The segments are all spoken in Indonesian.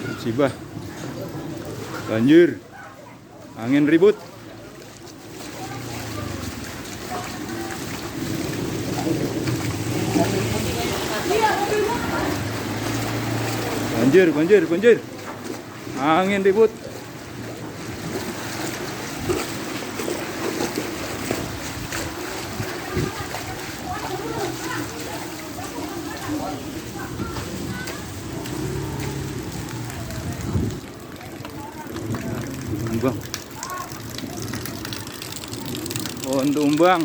Musibah. Banjir. Angin ribut. Banjir. Angin ribut. Tumbang. Pohon tumbang.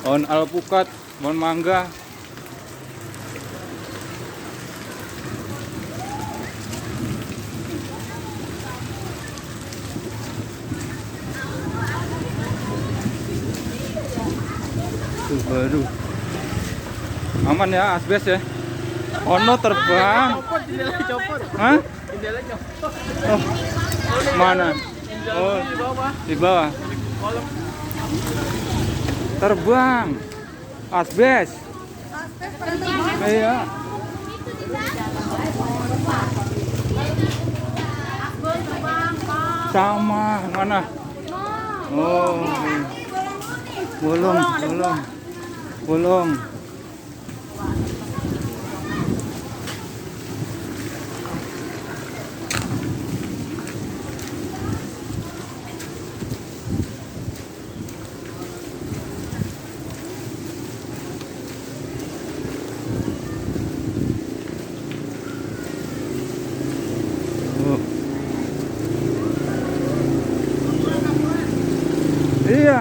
Pohon alpukat, pohon mangga. Tuh baru. Aman ya, asbes ya. Ono terbang. Copot. Hah? Jendela copot. Oh, mana? Oh, Di bawah. di bawah. Kolom. Terbang. Asbes. Iya. Sama, mana? Oh. Bolong. Oh. Iya.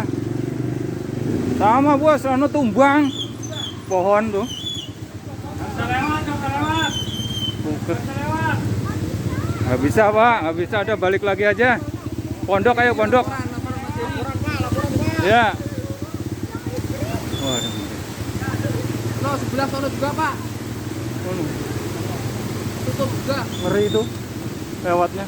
Sama bos, anu tumbang pohon tuh. Bisa lewat. Bukan. Nggak bisa pak, nggak bisa. Udah balik lagi aja. Pondok, ayo pondok. Ya. Waduh. No, sebelah sana juga pak. Waduh, Tutup juga. ngeri itu lewatnya.